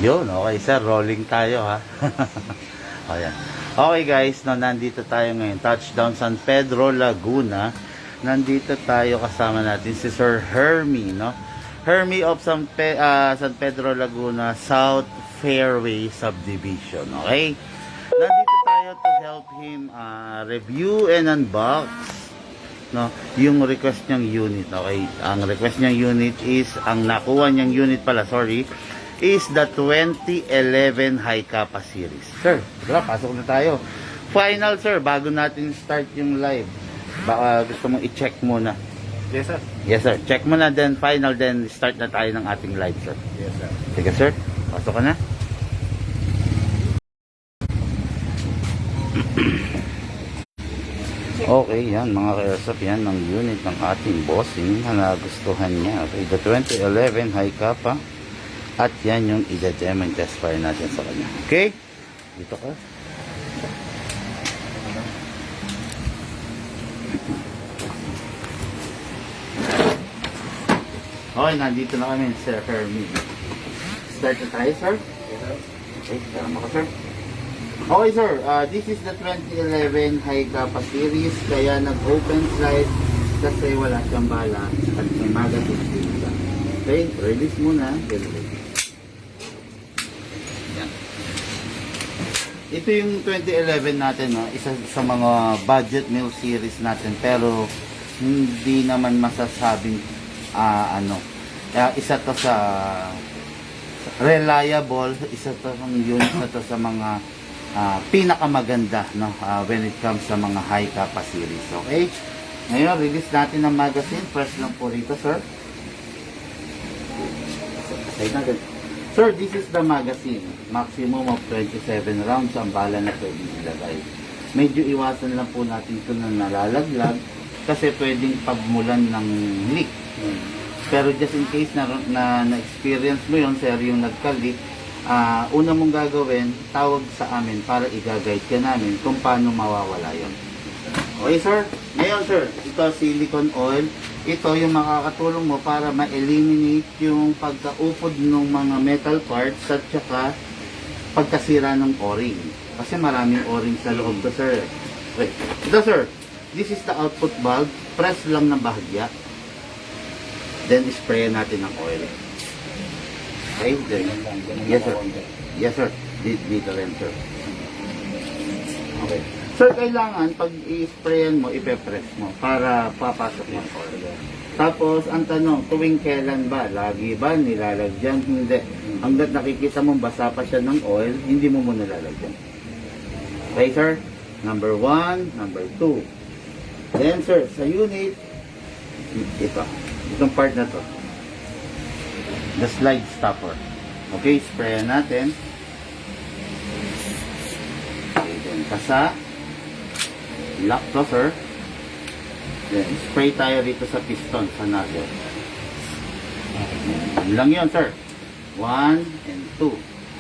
Yun, okay sir, rolling tayo ha. Ayan. Okay guys, no, nandito tayo ngayon, touchdown San Pedro, Laguna. Nandito tayo, kasama natin si Sir Hermie, no? Hermie of San Pedro, Laguna, South Fairway Subdivision, okay? Nandito tayo to help him review and unbox, no, yung request niyang unit, okay? Ang request niyang unit is, ang nakuha niyang unit pala, sorry, is the 2011 High Kappa series. Sir, tara, pasok na tayo. Final sir, bago natin start yung live, baka gusto mong i-check muna. Yes, sir. Yes sir, check muna, then final, then start na tayo ng ating live sir. Yes, sir. Sige sir, pasok ka na. Okay, yan mga ka-airsoft, yan ang unit ng ating bossing na nagustuhan niya. Okay, the 2011 High Kappa. At yan yung i-demo and test fire natin sa kanya. Okay? Dito ka. Okay, nandito na kami, Sir Hermie. Start na tayo, sir? Okay, tama ka, sir. Okay, sir. This is the 2011 High Kappa series. Kaya nag-open slide kasi wala siyang bala at may magazine siya. Okay, release muna. Yan. Ito yung 2011 natin, no? Isa sa mga budget meal series natin, pero hindi naman masasabing isa to sa reliable, isa to sa unit na to sa mga pinakamaganda, no, when it comes sa mga High Kappa series. Okay, ngayon release natin ang magazine. Press lang po rito, sir. Sir, this is the magazine. Maximum of 27 rounds ang bala na pwedeng ilagay. Medyo iwasan lang po natin ito na nalalaglag kasi pwedeng pagmulan ng leak. Pero just in case na experience mo yun, sir, yung nagka-leak, una mong gagawin, tawag sa amin para i-guide ka namin kung paano mawawala yun. Okay, sir? Ngayon, sir, ito silicone oil. Ito yung makakatulong mo para ma-eliminate yung pagkaupod ng mga metal parts at saka pagkasira ng o-ring. Kasi maraming o-ring sa loob to, sir. Okay. Ito, sir, this is the output valve. Press lang ng bahagya. Then, spray natin ng oil. Okay, then. Yes, sir. Yes, sir. Dito rin, sir. Okay. Sir, kailangan pag i-sprayan mo, ipe-press mo para papasok yung oil. Tapos, ang tanong, tuwing kailan ba? Lagi ba nilalagyan? Hindi. Hanggat nakikita mo basa pa siya ng oil, hindi mo muna lalagyan. Okay, sir? Number 1, number 2. Then, sir, sa unit, ito. Itong part na to. The slide stopper. Okay, sprayan natin. Okay, then kasa. Lock to, sir. Then spray tayo dito sa piston, sa nozzle. Yan lang yun, sir. 1 and 2.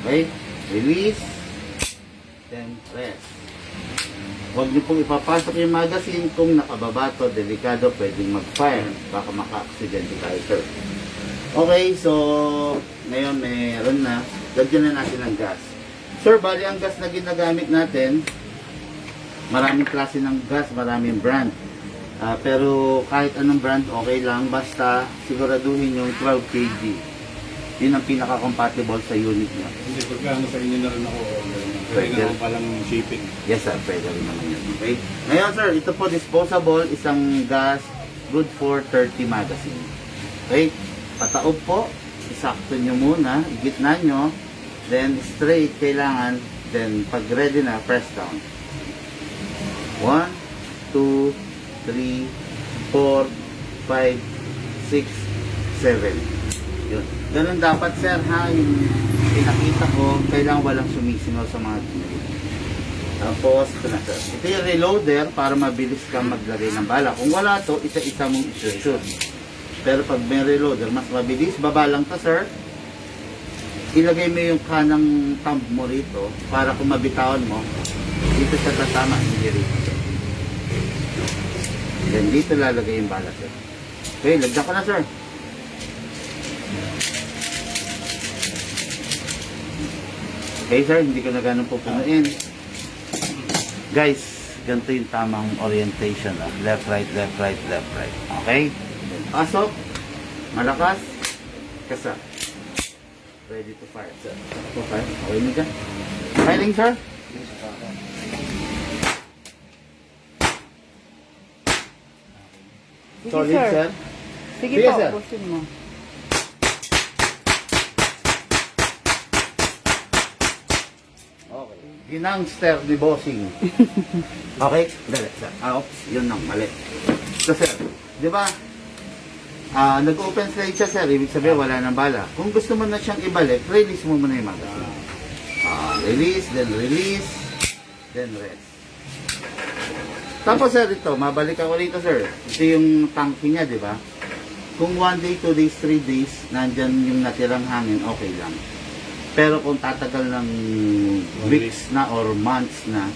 Okay, release. Then press. Huwag niyo pong ipapasok yung magazine kung nakababa to, delikado, pwedeng mag-fire. Baka maka-aksidente tayo, sir. Okay, so ngayon meron na. Lagyan na natin ng gas. Sir, bali ang gas na ginagamit natin, maraming klase ng gas, maraming brand. Pero kahit anong brand, okay lang. Basta siguraduhin yung 12 kg. Yun ang pinaka-compatible sa unit niya. Hindi, pagkano sa inyo na rin ako. Pwede na ako palang shipping. Yes sir, pwede rin naman yun. Okay? Ngayon sir, ito po disposable, isang gas, good for 30 magazine. Okay? Pataob po, isakto nyo muna, igitna nyo, then straight kailangan, then pag ready na, press down. 1, 2, 3, 4, 5, 6, 7. Yun. Ganun dapat sir ha, yung pinakita ko, kailangan walang sumisingaw sa mga gilid. Tapos, ito na sir. Ito yung reloader para mabilis kang maglagay ng bala. Kung wala to, isa-isa mong isushoot. Pero pag may reloader, mas mabilis. Baba lang to sir. Ilagay mo yung kanang thumb mo rito para kung mabitawan mo, dito sa tatama, hindi rito. Then dito lalagay yung bala sir. Okay, lagyan ko na sir. Okay sir, hindi ko na ganun pupunuin. Guys, ganito yung tamang orientation. Left, right, left, right, left, right. Okay? Pasok. Malakas. Kasa. Ready to fire, sir. Okay, okay na dyan. Firing, sir. Sige, Solid, sir. sir. Sige Sige, po, sir. ubusin mo. Okay. Ginangster ni Bossing. Okay? Dali, sir. Oops, yun ang mali. So, sir, di ba, nag-open slide siya, sir. Ibig sabihin, wala nang bala. Kung gusto mo na siyang ibalik, release mo muna yung magazine. Release, then rest. Tapos, sir, ito, mabalik ako rito, sir. Ito yung tanki niya, di ba? Kung 1 day, 2 days, 3 days, nandyan yung natirang hangin, okay lang. Pero kung tatagal ng weeks na or months na,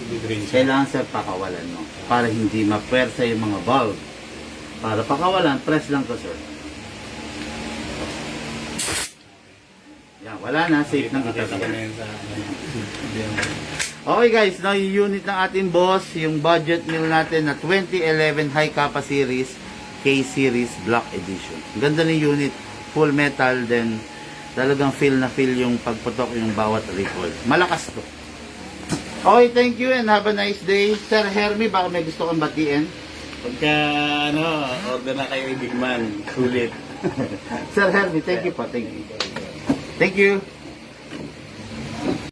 kailangan sir pakawalan mo para hindi mapwersa yung mga valve. Para pakawalan, press lang to sir. Yan, wala na, safe nang itatagal. Okay guys, now yung unit ng ating boss, yung budget meal natin na 2011 High Kappa Series, K-Series Black Edition. Ganda ng unit, full metal, then talagang feel na feel yung pagputok yung bawat recoil. Malakas to. Okay, thank you and have a nice day. Sir Hermie, baka may gusto kang batiin? Pagka, order na kayo Big Man, sulit. Sir Hermie, thank you po, thank you. Thank you.